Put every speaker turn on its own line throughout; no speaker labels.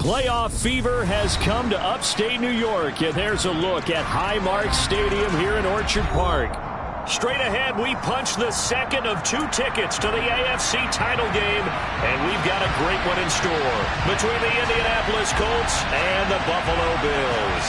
Playoff fever has come to upstate New York, and there's a look at Highmark Stadium here in Orchard Park. Straight ahead, we punch the second of 2 tickets to the AFC title game, and we've got a great one in store between the Indianapolis Colts and the Buffalo Bills.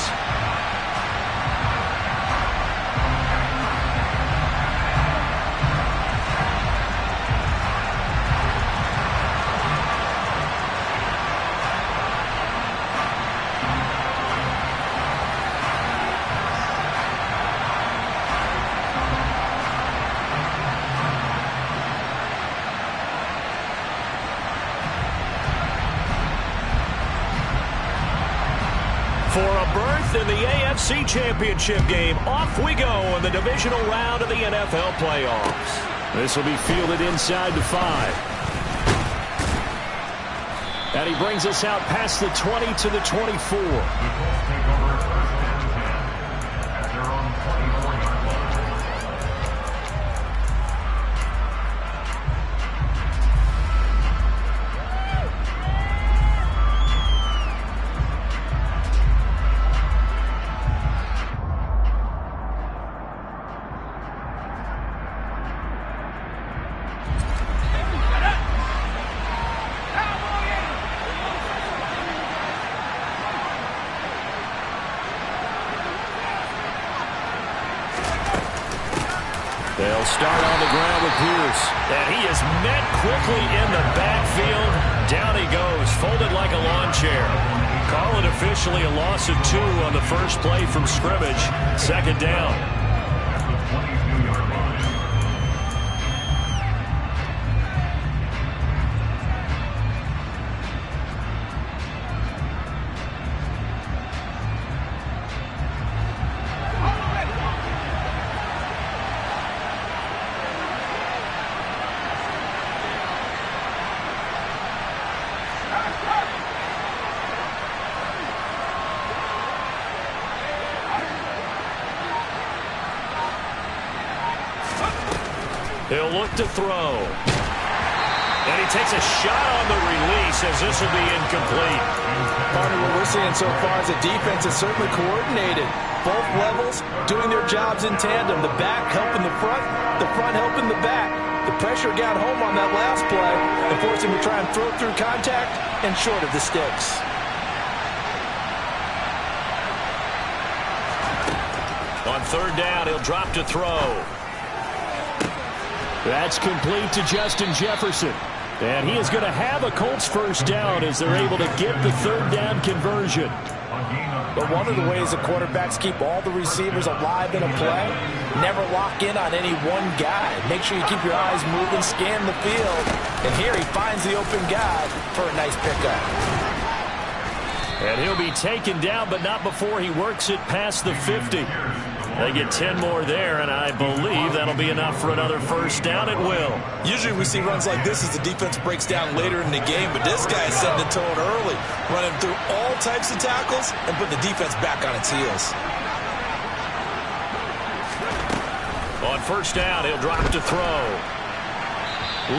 For a berth in the AFC Championship game, off we go in the divisional round of the NFL playoffs. This will be fielded inside the 5. And he brings us out past the 20 to the 24. They'll start on the ground with Pierce. And he is met quickly in the backfield. Down he goes, folded like a lawn chair. Call it officially a loss of 2 on the first play from scrimmage. Second down. He'll look to throw. And he takes a shot on the release as this will be incomplete.
Partner, what we're seeing so far is the defense is certainly coordinated. Both levels doing their jobs in tandem. The back helping the front helping the back. The pressure got home on that last play and forced him to try and throw through contact and short of the sticks.
On third down, he'll drop to throw. That's complete to Justin Jefferson. And he is going to have a Colts first down as they're able to get the third down conversion.
But one of the ways the quarterbacks keep all the receivers alive in a play, never lock in on any one guy. Make sure you keep your eyes moving, scan the field. And here he finds the open guy for a nice pickup.
And he'll be taken down, but not before he works it past the 50. They get 10 more there, and I believe that'll be enough for another first down. It will.
Usually we see runs like this as the defense breaks down later in the game, but this guy is setting the tone early, running through all types of tackles and put the defense back on its heels.
On first down, he'll drop to throw.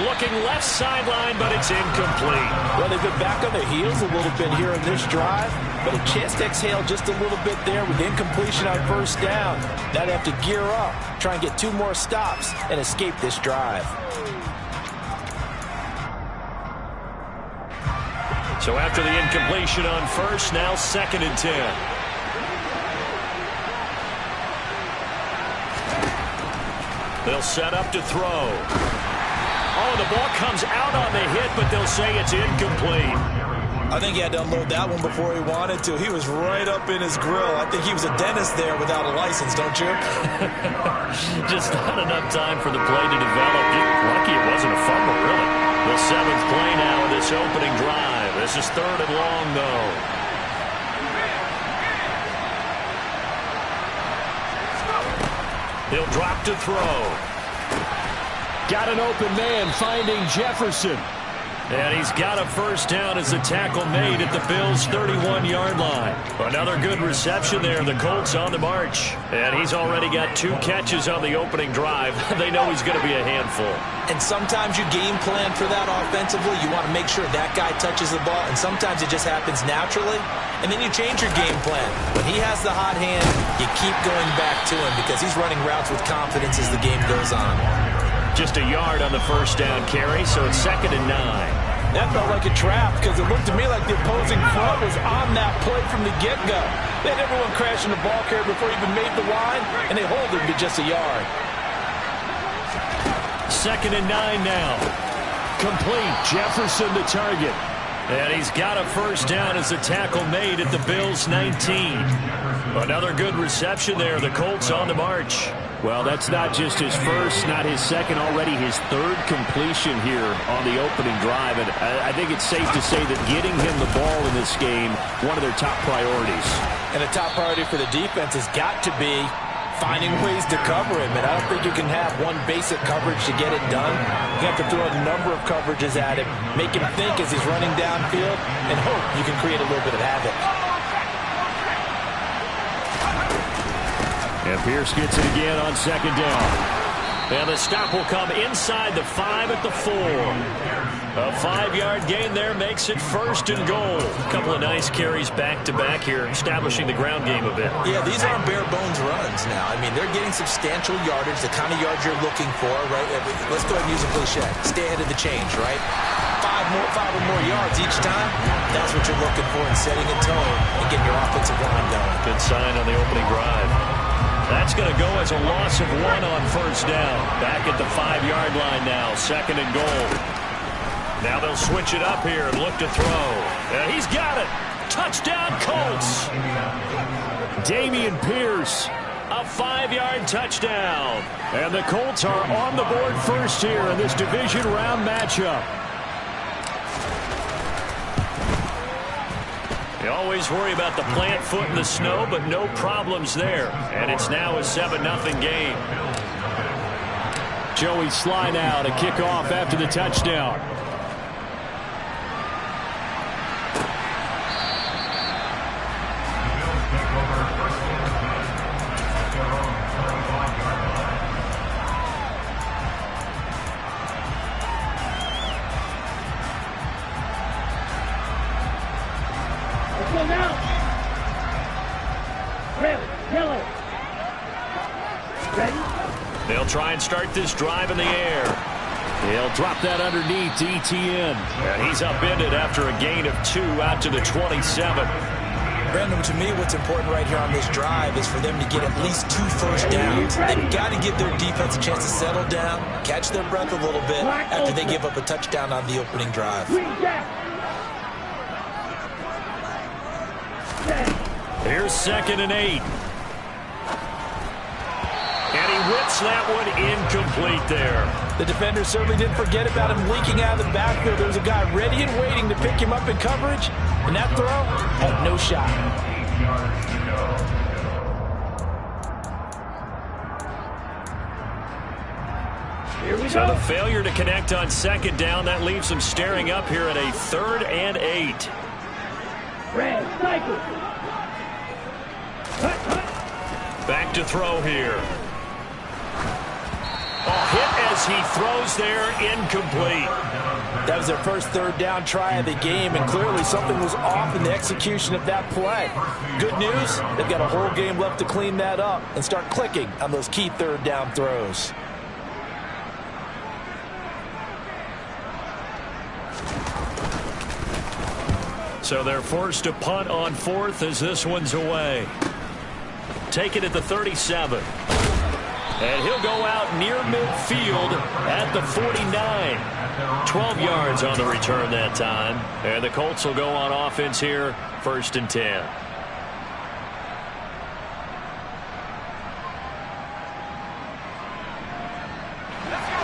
Looking left sideline, but it's incomplete.
Well, they've been back on their heels a little bit here in this drive, but a chance to exhale just a little bit there with incompletion on first down. Now they have to gear up, try and get 2 more stops, and escape this drive.
So after the incompletion on first, now 2nd and 10. They'll set up to throw. Oh, the ball comes out on the hit, but they'll say it's incomplete.
I think he had to unload that one before he wanted to. He was right up in his grill. I think he was a dentist there without a license, don't you?
Just not enough time for the play to develop. Just lucky it wasn't a fumble, really. The 7th play now of this opening drive. This is 3rd and long, though. He'll drop to throw. Got an open man finding Jefferson. And he's got a first down as the tackle made at the Bills' 31-yard line. Another good reception there. The Colts on the march. And he's already got 2 catches on the opening drive. They know he's going to be a handful.
And sometimes you game plan for that offensively. You want to make sure that guy touches the ball. And sometimes it just happens naturally. And then you change your game plan. When he has the hot hand, you keep going back to him because he's running routes with confidence as the game goes on.
Just a yard on the first down carry, so it's 2nd and 9.
That felt like a trap because it looked to me like the opposing front was on that play from the get-go. They had everyone crashing the ball carrier before he even made the line, and they hold him to just a yard.
2nd and 9 now. Complete. Jefferson the target. And he's got a first down as the tackle made at the Bills' 19. Another good reception there. The Colts on the march. Well, that's not just his first, not his second, already his 3rd completion here on the opening drive. And I think it's safe to say that getting him the ball in this game, one of their top priorities.
And a top priority for the defense has got to be finding ways to cover him. And I don't think you can have one basic coverage to get it done. You have to throw a number of coverages at him, make him think as he's running downfield, and hope you can create a little bit of havoc.
And Pierce gets it again on 2nd down. And the stop will come inside the 5 at the 4. A 5-yard gain there makes it 1st and goal. A couple of nice carries back-to-back here, establishing the ground game a bit.
Yeah, these aren't bare-bones runs now. I mean, they're getting substantial yardage, the kind of yards you're looking for, right? Let's go ahead and use a cliche. Stay ahead of the change, right? 5 or more yards each time. That's what you're looking for in setting a tone and getting your offensive line going.
Good sign on the opening drive. That's going to go as a loss of 1 on first down. Back at the 5-yard line now, 2nd and goal. Now they'll switch it up here and look to throw. And he's got it. Touchdown, Colts. Dameon Pierce, a 5-yard touchdown. And the Colts are on the board first here in this division round matchup. You always worry about the plant foot in the snow, but no problems there. And it's now a 7-0 game. Joey Sly now to kick off after the touchdown. They'll try and start this drive in the air. He'll drop that underneath to ETN. And he's upended after a gain of 2 out to the 27.
Brandon, to me, what's important right here on this drive is for them to get at least 2 first downs. They've got to give their defense a chance to settle down, catch their breath a little bit after they give up a touchdown on the opening drive.
Here's 2nd and 8. And he whips that one incomplete there.
The defender certainly didn't forget about him leaking out of the backfield. There was a guy ready and waiting to pick him up in coverage, and that throw had no shot.
So the failure to connect on 2nd down, that leaves them staring up here at a 3rd and 8. Back to throw here. Hit as he throws there, incomplete.
That was their first 3rd down try of the game, and clearly something was off in the execution of that play. Good news, they've got a whole game left to clean that up and start clicking on those key 3rd down throws.
So they're forced to punt on 4th as this one's away. Take it at the 37. And he'll go out near midfield at the 49. 12 yards on the return that time. And the Colts will go on offense here, 1st and 10.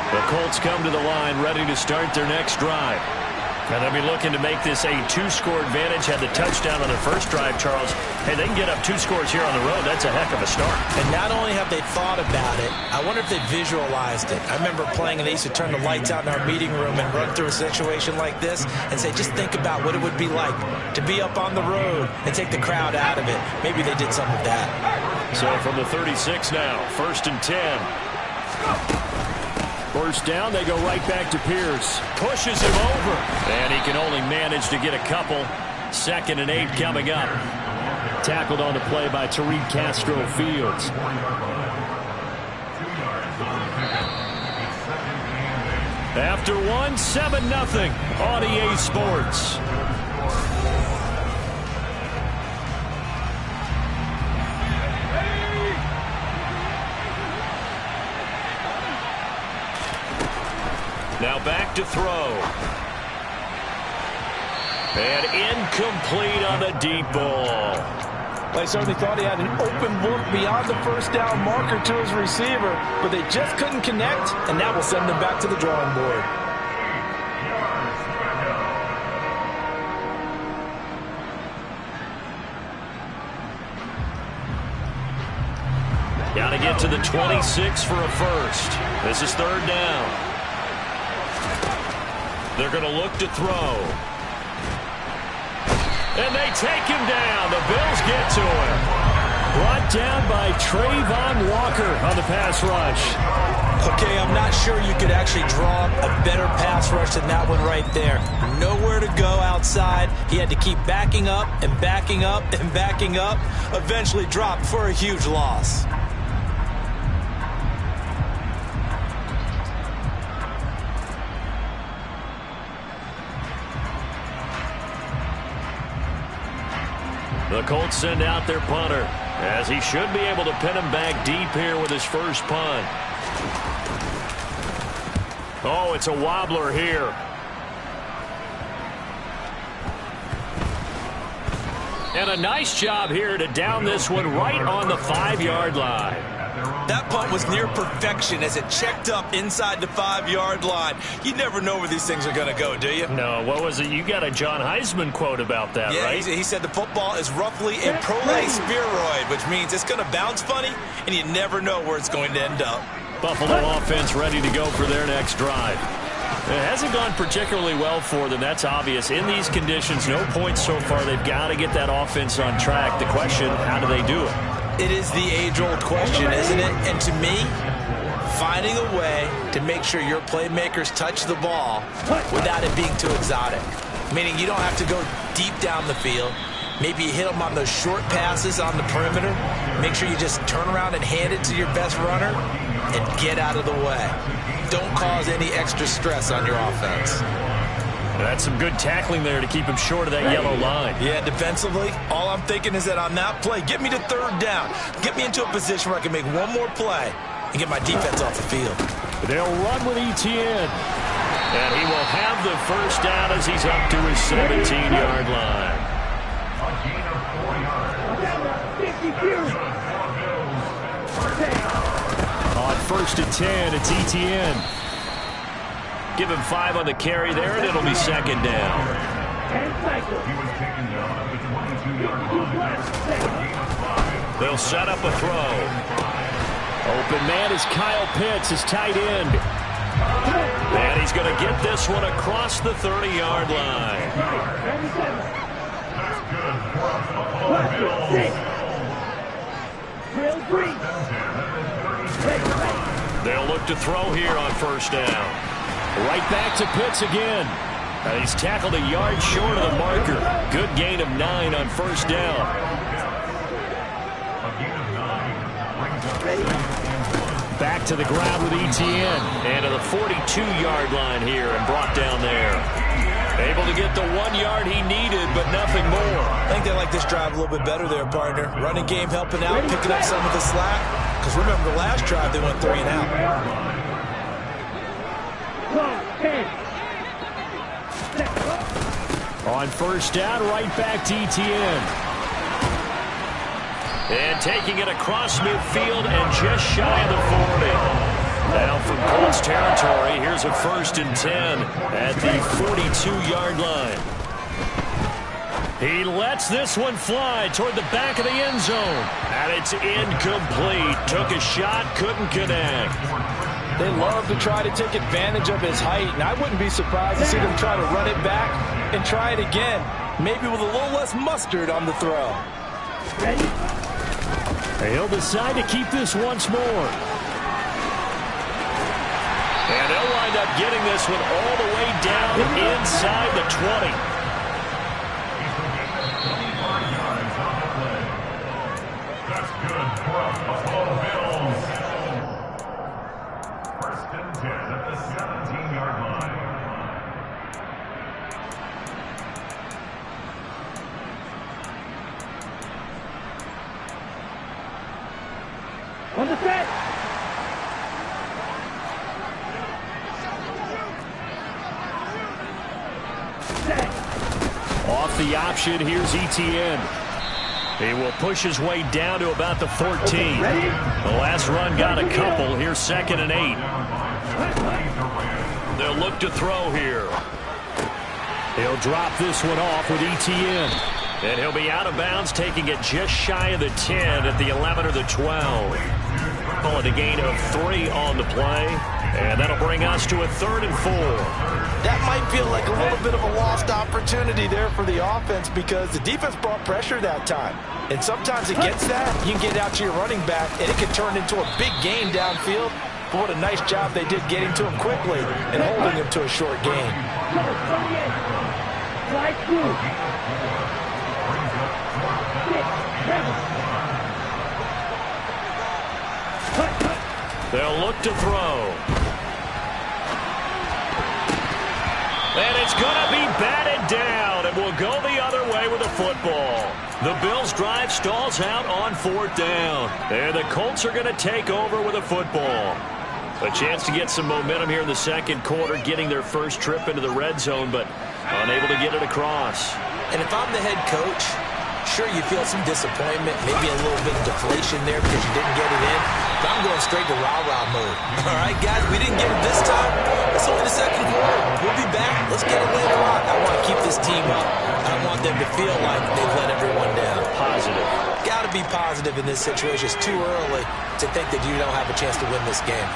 The Colts come to the line ready to start their next drive. And they'll be looking to make this a 2-score advantage. Had the touchdown on their first drive, Charles. Hey, they can get up 2 scores here on the road. That's a heck of a start.
And not only have they thought about it, I wonder if they visualized it. I remember playing, and they used to turn the lights out in our meeting room and run through a situation like this and say, just think about what it would be like to be up on the road and take the crowd out of it. Maybe they did some of that.
So from the 36 now, 1st and 10. First down, they go right back to Pierce. Pushes him over. And he can only manage to get a couple. 2nd and 8 coming up. Tackled on the play by Tariq Castro Fields. After one, 7-0 on EA Sports. Now back to throw. And incomplete on the deep ball.
They certainly thought he had an open look beyond the first down marker to his receiver, but they just couldn't connect, and that will send them back to the drawing board.
Got to get to the 26 for a first. This is 3rd down. They're going to look to throw. And they take him down. The Bills get to him. Brought down by Trayvon Walker on the pass rush.
Okay, I'm not sure you could actually draw a better pass rush than that one right there. Nowhere to go outside. He had to keep backing up and backing up and backing up. Eventually dropped for a huge loss.
The Colts send out their punter, as he should be able to pin him back deep here with his first punt. Oh, it's a wobbler here. And a nice job here to down this one right on the 5-yard line.
That punt was near perfection as it checked up inside the 5-yard line. You never know where these things are going to go, do you?
No, what was it? You got a John Heisman quote about that,
yeah,
right?
He said the football is roughly a prolate spheroid, which means it's going to bounce funny, and you never know where it's going to end up.
Buffalo offense ready to go for their next drive. It hasn't gone particularly well for them. That's obvious. In these conditions, no points so far. They've got to get that offense on track. The question, how do they do it?
It is the age-old question, isn't it? And to me, finding a way to make sure your playmakers touch the ball without it being too exotic. Meaning you don't have to go deep down the field. Maybe you hit them on those short passes on the perimeter. Make sure you just turn around and hand it to your best runner and get out of the way. Don't cause any extra stress on your offense.
That's some good tackling there to keep him short of that yellow line.
Yeah, defensively, all I'm thinking is that on that play, get me to 3rd down. Get me into a position where I can make one more play and get my defense off the field.
They'll run with Etienne. And he will have the first down as he's up to his 17-yard line. On 1st and 10, it's Etienne. Give him 5 on the carry there, and it'll be 2nd down. They'll set up a throw. Open man is Kyle Pitts, his tight end. And he's going to get this one across the 30-yard line. They'll look to throw here on 1st down. Right back to Pitts again. He's tackled a yard short of the marker. Good gain of 9 on 1st down. Back to the ground with Etienne. And to the 42-yard line here and brought down there. Able to get the 1 yard he needed, but nothing more.
I think they like this drive a little bit better there, partner. Running game helping out, picking up some of the slack. Because remember, the last drive they went 3 and out.
On 1st down, right back to Etienne. And taking it across midfield and just shy of the 40. Now from Colts territory, here's a 1st and 10 at the 42-yard line. He lets this one fly toward the back of the end zone. And it's incomplete. Took a shot, couldn't connect.
They love to try to take advantage of his height, and I wouldn't be surprised to see them try to run it back and try it again, maybe with a little less mustard on the throw.
Ready? He'll decide to keep this once more. And they'll wind up getting this one all the way down inside the 20.
That's good for the Buffalo Bills. 1st and 10 at the 17-yard line.
On the set.
Off the option, here's Etienne. He will push his way down to about the 14.
Okay, ready?
The last run got a couple. Here's 2nd and 8. They'll look to throw here. He'll drop this one off with Etienne. And he'll be out of bounds, taking it just shy of the 10 at the 11 or the 12. Call it a gain of 3 on the play. And that'll bring us to a 3rd and 4.
That might feel like a little bit of a lost opportunity there for the offense because the defense brought pressure that time. And sometimes against that, you can get out to your running back, and it can turn into a big gain downfield. But what a nice job they did getting to him quickly and holding him to a short gain.
Slide through.
They'll look to throw. And it's going to be batted down, and will go the other way with the football. The Bills' drive stalls out on 4th down. And the Colts are going to take over with a football. A chance to get some momentum here in the 2nd quarter, getting their first trip into the red zone, but unable to get it across.
And if I'm the head coach, sure, you feel some disappointment, maybe a little bit of deflation there because you didn't get it in. But I'm going straight to rah-rah mode. All right, guys, we didn't get it this time. It's only the 2nd quarter. We'll be back. Let's get it later on. I want to keep this team up. I don't want them to feel like they've let everyone down.
Positive.
Got to be positive in this situation. It's too early to think that you don't have a chance to win this game.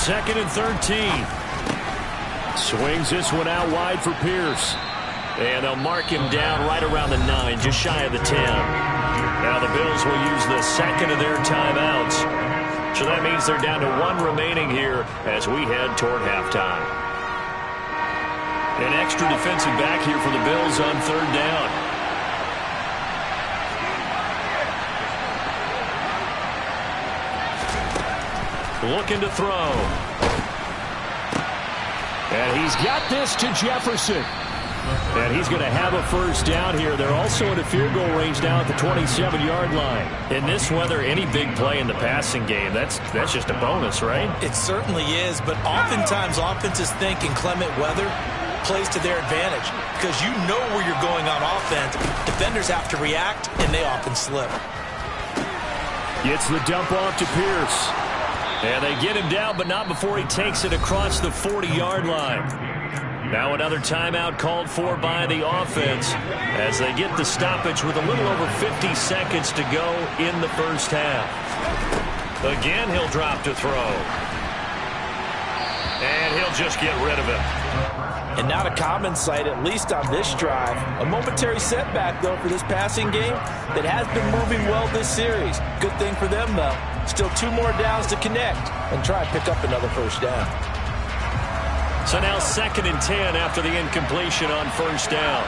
2nd and 13. Swings this one out wide for Pierce. And they'll mark him down right around the 9, just shy of the 10. Now the Bills will use the 2nd of their timeouts. So that means they're down to 1 remaining here as we head toward halftime. An extra defensive back here for the Bills on 3rd down. Looking to throw. And he's got this to Jefferson. And he's going to have a 1st down here. They're also in a field goal range now at the 27-yard line. In this weather, any big play in the passing game, that's just a bonus, right?
It certainly is, but oftentimes offenses think inclement weather plays to their advantage because you know where you're going on offense. Defenders have to react, and they often slip.
Gets the dump off to Pierce. And they get him down, but not before he takes it across the 40-yard line. Now another timeout called for by the offense as they get the stoppage with a little over 50 seconds to go in the 1st half. Again, he'll drop to throw. And he'll just get rid of it.
And not a common sight, at least on this drive. A momentary setback, though, for this passing game that has been moving well this series. Good thing for them, though. Still 2 more downs to connect and try and pick up another 1st down.
So now 2nd and 10 after the incompletion on 1st down.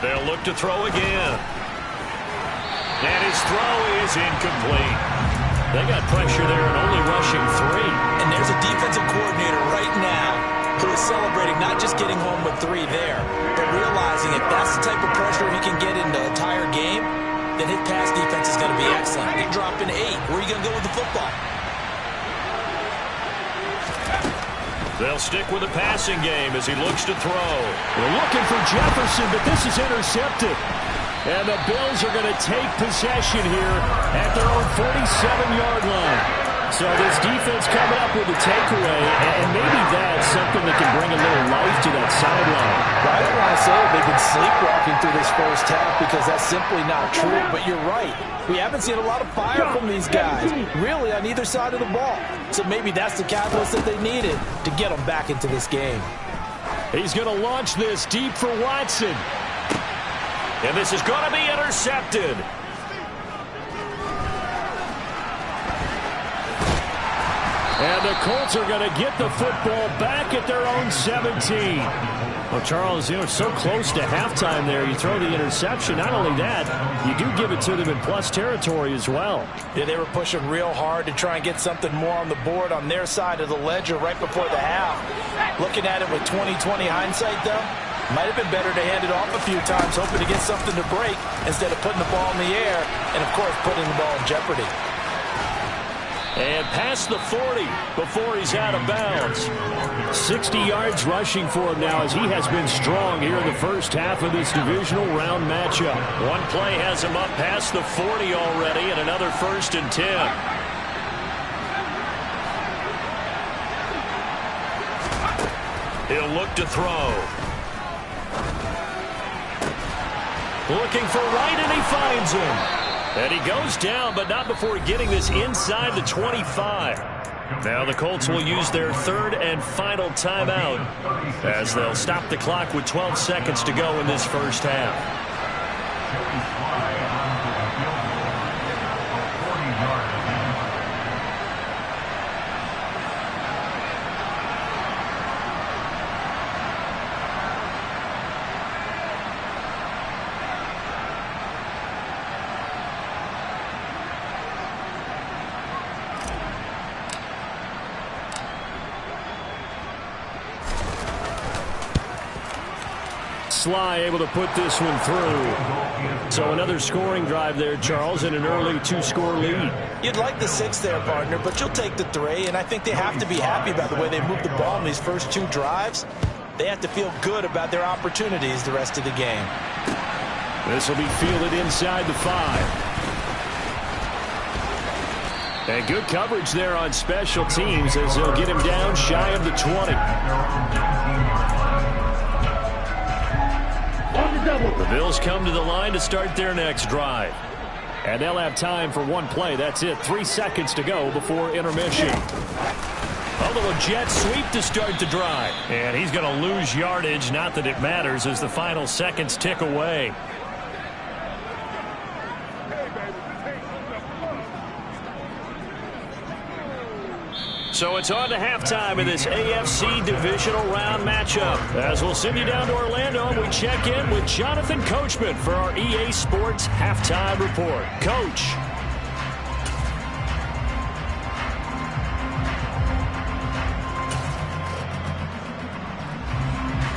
They'll look to throw again. And his throw is incomplete. They got pressure there and only rushing 3.
And there's a defensive coordinator right now who is celebrating not just getting home with 3 there, but realizing if that's the type of pressure he can get in the entire game, then his pass defense is going to be excellent. You're dropping 8. Where are you going to go with the football?
They'll stick with the passing game as he looks to throw. They're looking for Jefferson, but this is intercepted. And the Bills are going to take possession here at their own 47-yard line. So this defense coming up with a takeaway, and maybe that's something that can bring a little life to that sideline.
I don't want to say they've been sleepwalking through this first half because that's simply not true, but you're right. We haven't seen a lot of fire from these guys, really on either side of the ball. So maybe that's the catalyst that they needed to get them back into this game.
He's going to launch this deep for Watson. And this is going to be intercepted. And the Colts are going to get the football back at their own 17. Well, Charles, so close to halftime there. You throw the interception. Not only that, you do give it to them in plus territory as well.
Yeah, they were pushing real hard to try and get something more on the board on their side of the ledger right before the half. Looking at it with 20/20 hindsight, though, might have been better to hand it off a few times, hoping to get something to break instead of putting the ball in the air and, of course, putting the ball in jeopardy.
And past the 40 before he's out of bounds. 60 yards rushing for him now as he has been strong here in the first half of this divisional round matchup. One play has him up past the 40 already and another 1st and 10. He'll look to throw. Looking for right, and he finds him. And he goes down, but not before getting this inside the 25. Now the Colts will use their 3rd and final timeout as they'll stop the clock with 12 seconds to go in this first half. Sly able to put this one through. So another scoring drive there, Charles, and an early 2-score lead.
You'd like the 6 there, partner, but you'll take the 3, and I think they have to be happy about the way they moved the ball in these first 2 drives. They have to feel good about their opportunities the rest of the game.
This will be fielded inside the 5. And good coverage there on special teams as they'll get him down shy of the 20. The Bills come to the line to start their next drive. And they'll have time for one play. That's it. 3 seconds to go before intermission. A little jet sweep to start the drive. And he's going to lose yardage. Not that it matters as the final seconds tick away. So it's on to halftime in this AFC divisional round matchup. As we'll send you down to Orlando, and we check in with Jonathan Coachman for our EA Sports Halftime Report. Coach.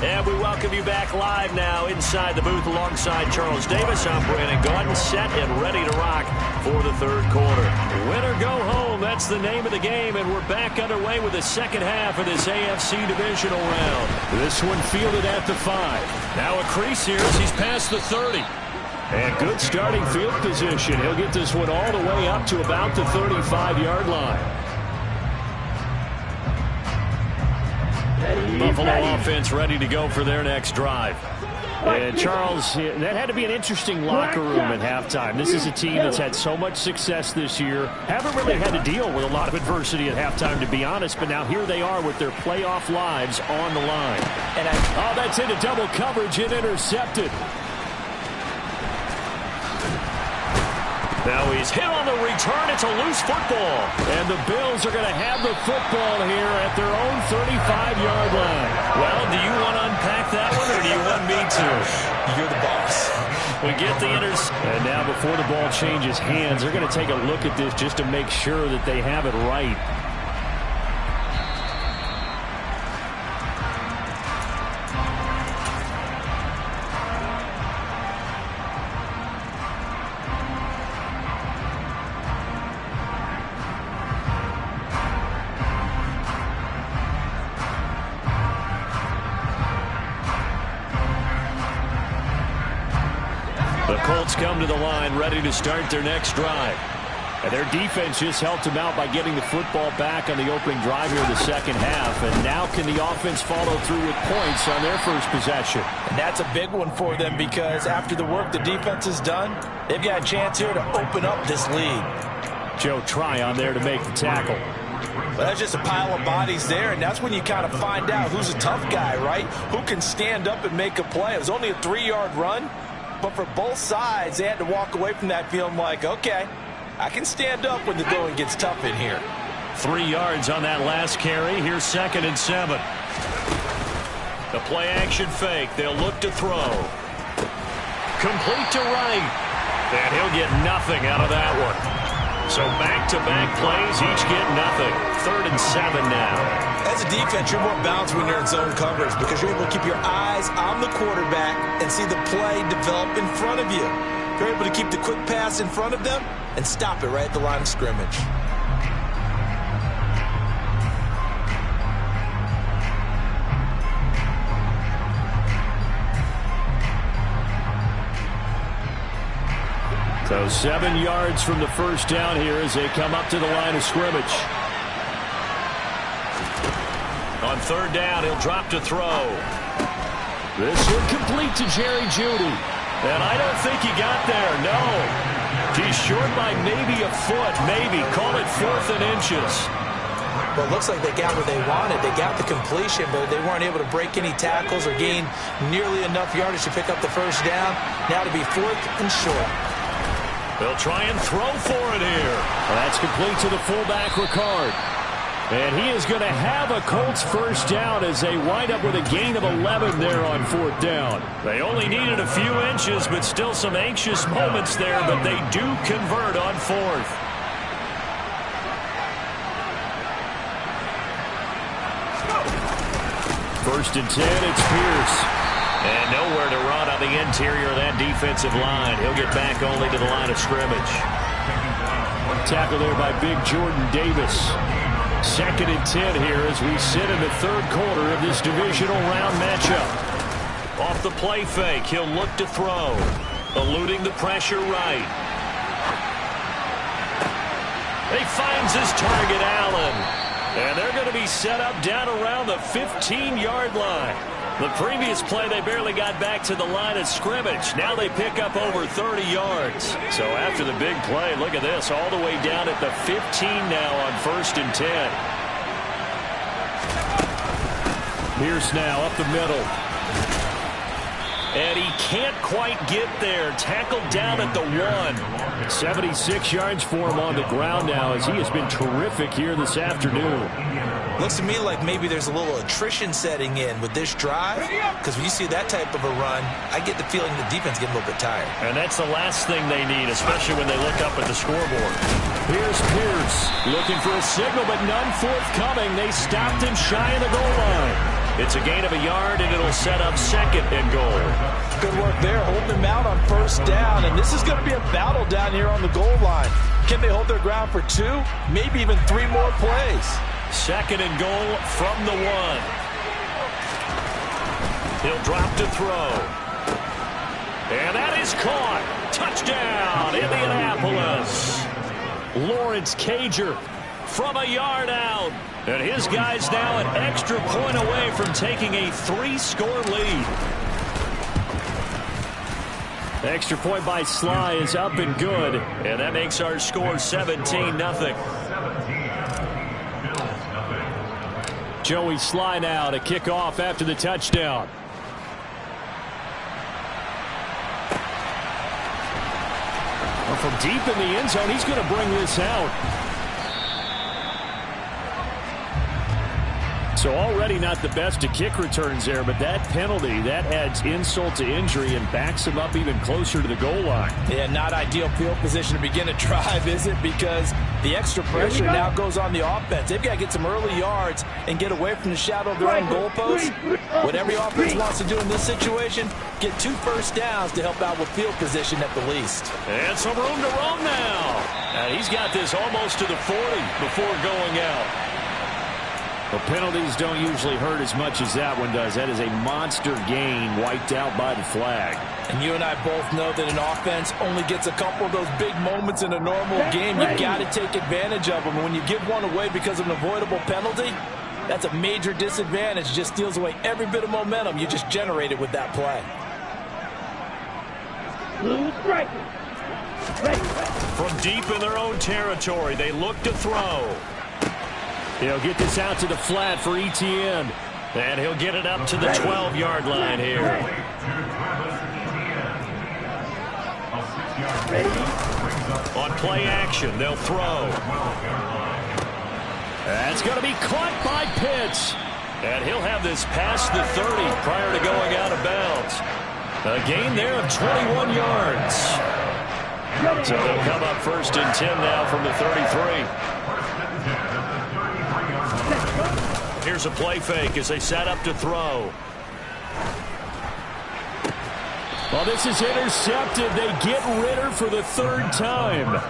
And we welcome you back live now inside the booth alongside Charles Davis. I'm Brandon Gaudin, set and ready to rock for the 3rd quarter. Win or go home, that's the name of the game, and we're back underway with the second half of this AFC divisional round. This one fielded at the 5. Now a crease here as he's past the 30. And good starting field position. He'll get this one all the way up to about the 35-yard line. Buffalo offense ready to go for their next drive. And Charles, that had to be an interesting locker room at halftime. This is a team that's had so much success this year. Haven't really had to deal with a lot of adversity at halftime, to be honest. But now here they are with their playoff lives on the line. And that's into double coverage and intercepted. Now he's hit on the return. It's a loose football. And the Bills are going to have the football here at their own 35-yard line. Well, do you want to unpack that one, or do you want me to?
You're the boss.
We get the interception. And now before the ball changes hands, they're going to take a look at this just to make sure that they have it right. Colts come to the line, ready to start their next drive. And their defense just helped them out by getting the football back on the opening drive here in the second half. And now can the offense follow through with points on their first possession?
And that's a big one for them because after the work the defense has done, they've got a chance here to open up this lead.
Joe Tryon there to make the tackle.
But that's just a pile of bodies there, and that's when you kind of find out who's a tough guy, right? Who can stand up and make a play. It was only a 3-yard run, but for both sides, they had to walk away from that feeling like, okay, I can stand up when the going gets tough in here.
3 yards on that last carry. Here's 2nd and 7. The play action fake. They'll look to throw. Complete to Wright. And he'll get nothing out of that one. So back-to-back plays, each get nothing. 3rd and 7 now.
As a defense, you're more balanced when you're in zone coverage because you're able to keep your eyes on the quarterback and see the play develop in front of you. You're able to keep the quick pass in front of them and stop it right at the line of scrimmage.
So 7 yards from the first down here as they come up to the line of scrimmage. On 3rd down, he'll drop to throw. This one complete to Jerry Jeudy. And I don't think he got there, no. He's short by maybe a foot, maybe. Call it 4th and inches.
Well, it looks like they got what they wanted. They got the completion, but they weren't able to break any tackles or gain nearly enough yardage to pick up the first down. Now to be 4th and short.
They'll try and throw for it here. Well, that's complete to the fullback, Ricard. And he is going to have a Colts first down as they wind up with a gain of 11 there on 4th down. They only needed a few inches, but still some anxious moments there, but they do convert on 4th. First and 10, it's Pierce. And nowhere to run on the interior of that defensive line. He'll get back only to the line of scrimmage. Tackle there by big Jordan Davis. 2nd and 10 here as we sit in the 3rd quarter of this divisional round matchup. Off the play fake, he'll look to throw. Eluding the pressure right. He finds his target, Allen. And they're going to be set up down around the 15-yard line. The previous play, they barely got back to the line of scrimmage. Now they pick up over 30 yards. So after the big play, look at this, all the way down at the 15 now on 1st and 10. Pierce now up the middle. And he can't quite get there. Tackled down at the 1. 76 yards for him on the ground now as he has been terrific here this afternoon.
Looks to me like maybe there's a little attrition setting in with this drive, because when you see that type of a run, I get the feeling the defense getting a little bit tired.
And that's the last thing they need, especially when they look up at the scoreboard. Here's Pierce looking for a signal, but none forthcoming. They stopped him shy of the goal line. It's a gain of a yard, and it'll set up 2nd and goal.
Good work there, holding them out on 1st down, and this is going to be a battle down here on the goal line. Can they hold their ground for 2, maybe even 3 more plays?
2nd and goal from the 1. He'll drop to throw. And that is caught. Touchdown, Indianapolis. Lawrence Cager from a yard out. And his guy's now an extra point away from taking a 3-score lead. Extra point by Sly is up and good. And that makes our score 17-0. Joey Sly now to kick off after the touchdown. Well, from deep in the end zone, he's going to bring this out. So already not the best of kick returns there, but that penalty, that adds insult to injury and backs him up even closer to the goal line.
Yeah, not ideal field position to begin a drive, is it? Because the extra pressure now goes on the offense. They've got to get some early yards and get away from the shadow of their own goalpost. What every offense wants to do in this situation, get 2 first downs to help out with field position at the least.
And some room to roam now. And he's got this almost to the 40 before going out. Well, penalties don't usually hurt as much as that one does. That is a monster gain wiped out by the flag.
And you and I both know that an offense only gets a couple of those big moments in a normal game. You've got to take advantage of them. And when you give one away because of an avoidable penalty, that's a major disadvantage. Just steals away every bit of momentum you just generated with that play.
From deep in their own territory, they look to throw. He'll get this out to the flat for Etienne. And he'll get it up to the 12-yard line here. On play action, they'll throw. That's going to be caught by Pitts. And he'll have this past the 30 prior to going out of bounds. A gain there of 21 yards. So they'll come up 1st and 10 now from the 33. Here's a play fake as they set up to throw. Well, this is intercepted. They get Ritter for the 3rd time.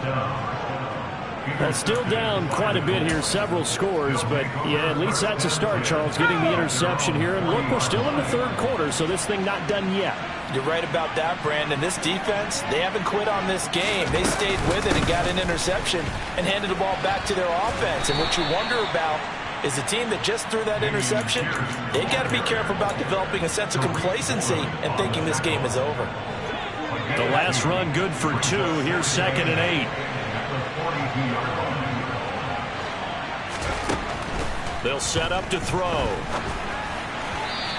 Well, still down quite a bit here, several scores, but yeah, at least that's a start, Charles, getting the interception here. And look, we're still in the 3rd quarter, so this thing not done yet.
You're right about that, Brandon. This defense, they haven't quit on this game. They stayed with it and got an interception and handed the ball back to their offense. And what you wonder about is the team that just threw that interception, they got to be careful about developing a sense of complacency and thinking this game is over.
The last run good for 2. Here's 2nd and 8. They'll set up to throw.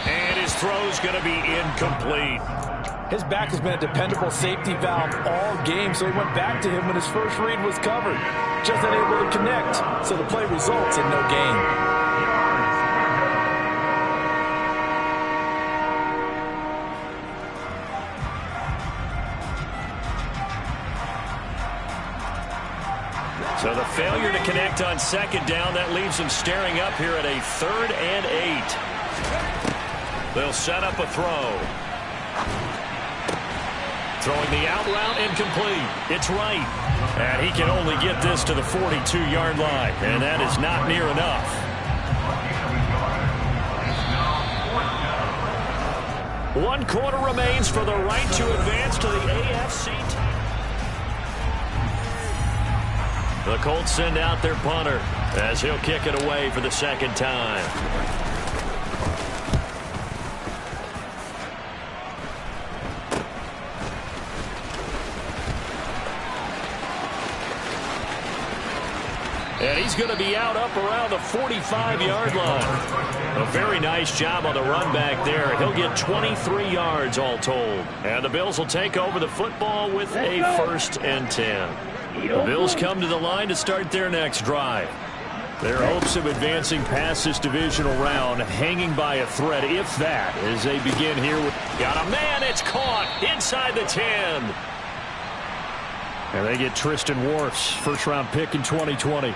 And his throw's going to be incomplete.
His back has been a dependable safety valve all game, so he went back to him when his first read was covered. Just unable to connect, so the play results in no gain.
So the failure to connect on 2nd down, that leaves them staring up here at a 3rd and 8. They'll set up a throw. Throwing the out route incomplete. It's right. And he can only get this to the 42-yard line. And that is not near enough. One quarter remains for the right to advance to the AFC. The Colts send out their punter as he'll kick it away for the 2nd time. And he's going to be out up around the 45-yard line. A very nice job on the run back there. He'll get 23 yards all told. And the Bills will take over the football with a 1st and 10. The Bills come to the line to start their next drive. Their hopes of advancing past this divisional round hanging by a thread, if that, as they begin here with... Got a man, it's caught inside the 10. And they get Tristan Wirfs, first-round pick in 2020.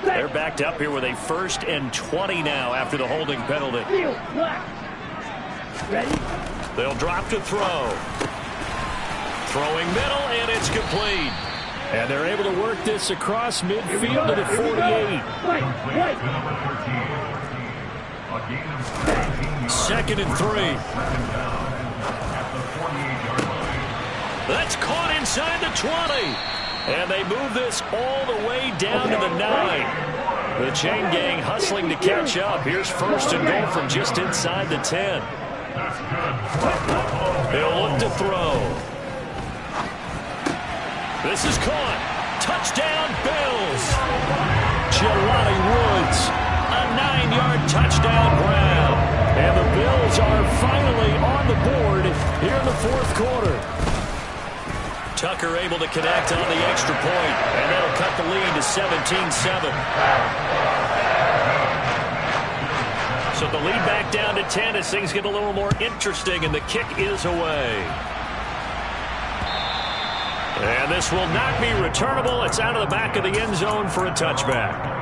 They're backed up here with a 1st and 20 now after the holding penalty. They'll drop to throw. Throwing middle, and it's complete. And they're able to work this across midfield to the 48. 2nd and 3. That's caught inside the 20. And they move this all the way down to the 9. The chain gang hustling to catch up. Here's 1st and goal from just inside the 10. They'll look to throw. This is caught. Touchdown, Bills. Jelani Woods, a 9-yard touchdown grab. And the Bills are finally on the board here in the 4th quarter. Tucker able to connect on the extra point, and that'll cut the lead to 17-7. So the lead back down to 10 as things get a little more interesting, and the kick is away. And this will not be returnable. It's out of the back of the end zone for a touchback.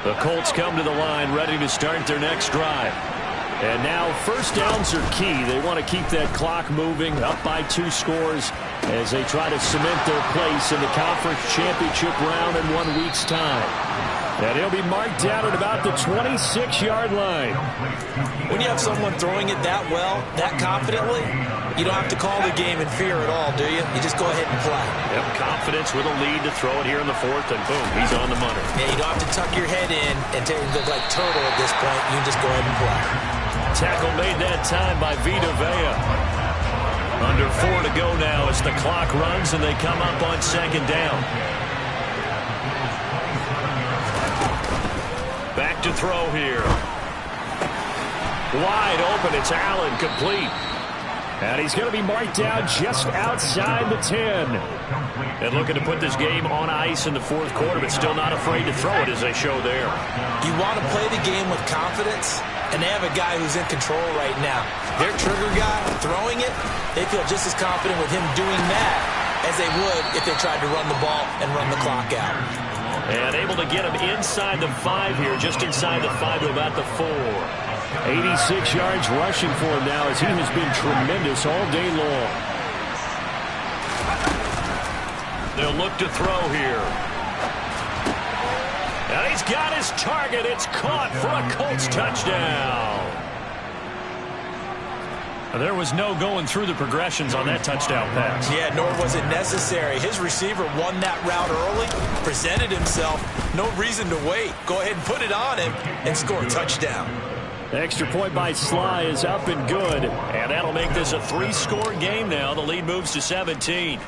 The Colts come to the line ready to start their next drive. And now first downs are key. They want to keep that clock moving, up by 2 scores as they try to cement their place in the conference championship round in 1 week's time. And he'll be marked down at about the 26-yard line.
When you have someone throwing it that well, that confidently, you don't have to call the game in fear at all, do you? You just go ahead and play.
Yep, confidence with a lead to throw it here in the 4th, and boom, he's on the money.
Yeah, you don't have to tuck your head in and look like turtle at this point. You can just go ahead and play.
Tackle made that time by Vita Vea. Under 4 to go now as the clock runs and they come up on 2nd down. Back to throw here. Wide open. It's Allen, complete. And he's going to be marked down just outside the 10. And looking to put this game on ice in the 4th quarter, but still not afraid to throw it as they show there.
You want to play the game with confidence, and they have a guy who's in control right now. Their trigger guy throwing it, they feel just as confident with him doing that as they would if they tried to run the ball and run the clock out.
And able to get him inside the 5 here, just inside the 5 to about the 4. 86 yards rushing for him now as he has been tremendous all day long. They'll look to throw here. And he's got his target. It's caught for a Colts touchdown. There was no going through the progressions on that touchdown pass.
Yeah, nor was it necessary. His receiver won that route early, presented himself. No reason to wait. Go ahead and put it on him and score a touchdown.
The extra point by Sly is up and good. And that'll make this a 3-score game now. The lead moves to 17.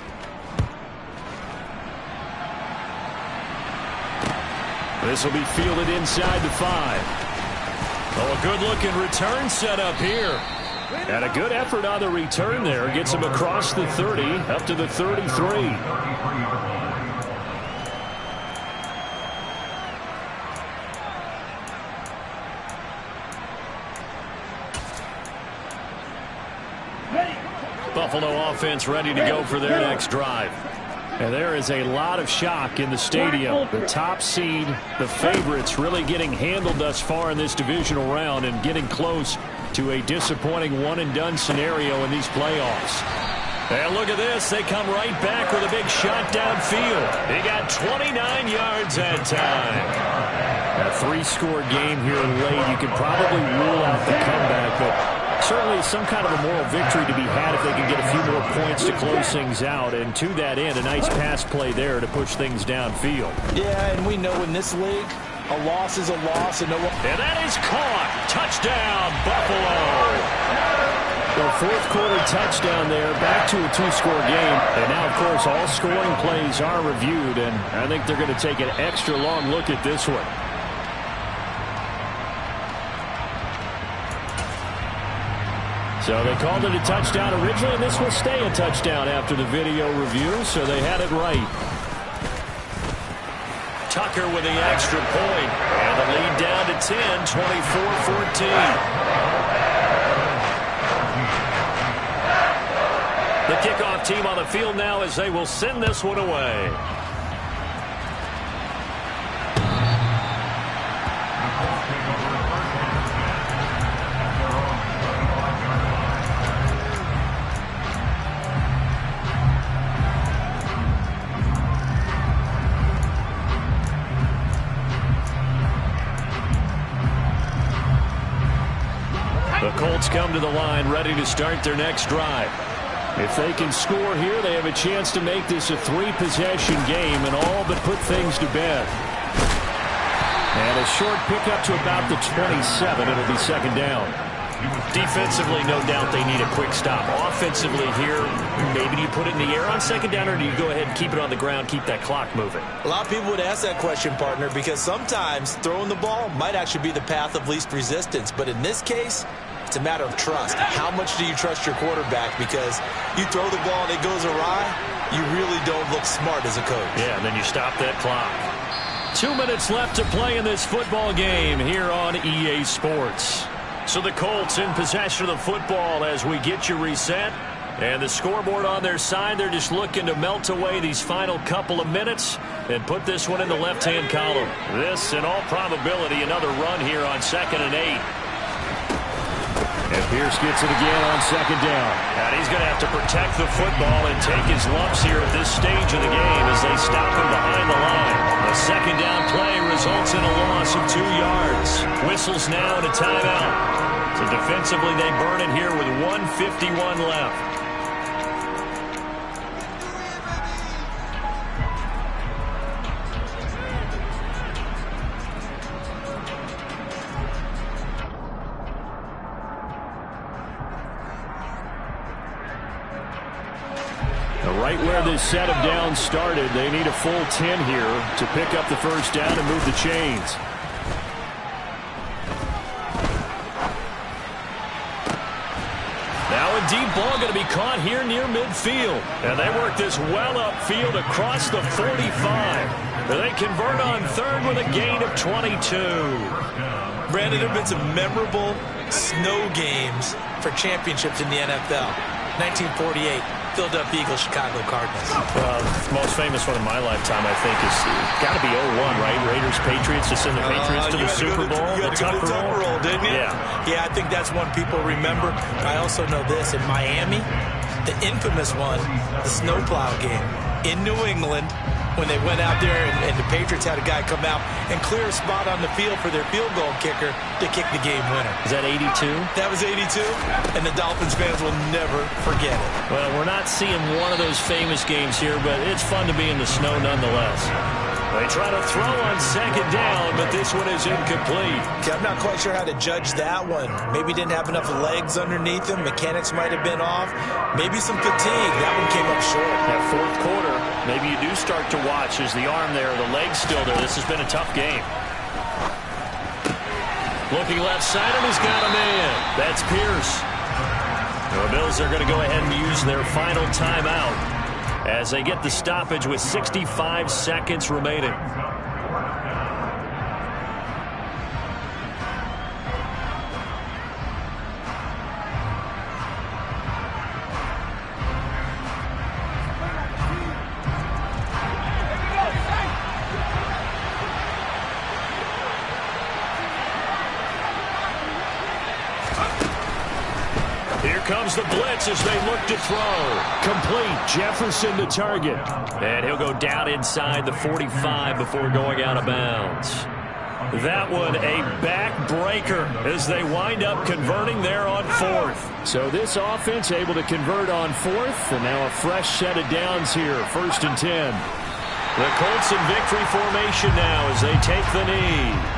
This will be fielded inside the 5. Oh, a good-looking return set up here. And a good effort on the return there. Gets him across the 30, up to the 33. Buffalo offense ready to go for their next drive. And there is a lot of shock in the stadium. The top seed, the favorites, really getting handled thus far in this divisional round and getting close to a disappointing one-and-done scenario in these playoffs. And look at this. They come right back with a big shot downfield. They got 29 yards that time. A 3-score game here late. You can probably rule out the comeback, but certainly some kind of a moral victory to be had if they can get a few more points to close things out. And to that end, a nice pass play there to push things downfield.
Yeah, and we know in this league, a loss is a loss. And
that is caught. Touchdown, Buffalo. The 4th quarter touchdown there, back to a 2-score game. And now, of course, all scoring plays are reviewed, and I think they're going to take an extra long look at this one. So they called it a touchdown originally, and this will stay a touchdown after the video review, so they had it right. Tucker with the extra point, and the lead down to 10, 24-14. The kickoff team on the field now as they will send this one away. The Colts come to the line ready to start their next drive. If they can score here, they have a chance to make this a 3-possession game and all but put things to bed. And a short pickup to about the 27. It'll be 2nd down. Defensively, no doubt they need a quick stop. Offensively here, maybe do you put it in the air on 2nd down, or do you go ahead and keep it on the ground, keep that clock moving?
A lot of people would ask that question, partner, because sometimes throwing the ball might actually be the path of least resistance. But in this case, it's a matter of trust. How much do you trust your quarterback? Because you throw the ball and it goes awry, you really don't look smart as a coach.
Yeah, and then you stop that clock. 2 minutes left to play in this football game here on EA Sports. So the Colts in possession of the football as we get you reset. And the scoreboard on their side, they're just looking to melt away these final couple of minutes. and put this one in the left-hand column. This, in all probability, another run here on 2nd and 8.
And Pierce gets it again on 2nd down.
And he's going to have to protect the football and take his lumps here at this stage of the game as they stop him behind the line. The 2nd down play results in a loss of 2 yards. Whistles now and a timeout. So defensively, they burn it here with 1:51 left.
Right where this set of downs started, they need a full 10 here to pick up the first down and move the chains.
Now a deep ball going to be caught here near midfield. And they work this well upfield across the 45. They convert on 3rd with a gain of 22.
Brandon, there have been some memorable snow games for championships in the NFL. 1948. Philadelphia Eagles, Chicago Cardinals.
The most famous one in my lifetime, I think, is got to be 01, right? Raiders, Patriots, to send the Patriots to the Super Bowl.
You had to go to the Tucker Roll, didn't you? Yeah, I think that's one people remember. I also know this. In Miami, the infamous one, the snowplow game in New England, when they went out there and the Patriots had a guy come out and clear a spot on the field for their field goal kicker to kick the game winner.
Is that 82?
That was 82, and the Dolphins fans will never forget it.
Well, we're not seeing one of those famous games here, but it's fun to be in the snow nonetheless. They try to throw on 2nd down, but this one is incomplete.
Okay, I'm not quite sure how to judge that one. Maybe didn't have enough legs underneath him. Mechanics might have been off. Maybe some fatigue. That one came up short.
That 4th quarter, maybe you do start to watch as the arm there, the leg's still there. This has been a tough game. Looking left side, and he's got a man. That's Pierce. The Bills are going to go ahead and use their final timeout as they get the stoppage with 65 seconds remaining. Here comes the blitz as they look to throw.
Complete. Jefferson to target.
And he'll go down inside the 45 before going out of bounds. That one a backbreaker as they wind up converting there on 4th.
So this offense able to convert on 4th, and now a fresh set of downs here. 1st and 10.
The Colts in victory formation now as they take the knee.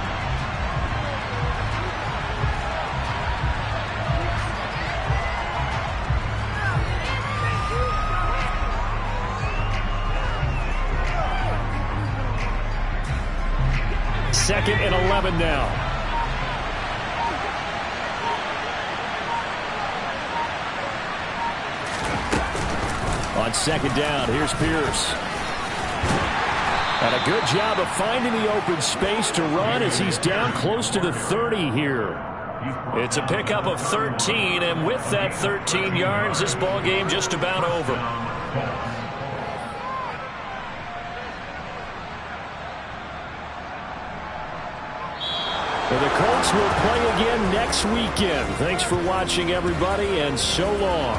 Second and 11 now. On 2nd down, here's Pierce. And a good job of finding the open space to run as he's down close to the 30 here.
It's a pickup of 13, and with that 13 yards, this ball game just about over.
Well, the Colts will play again next weekend. Thanks for watching, everybody, and so long.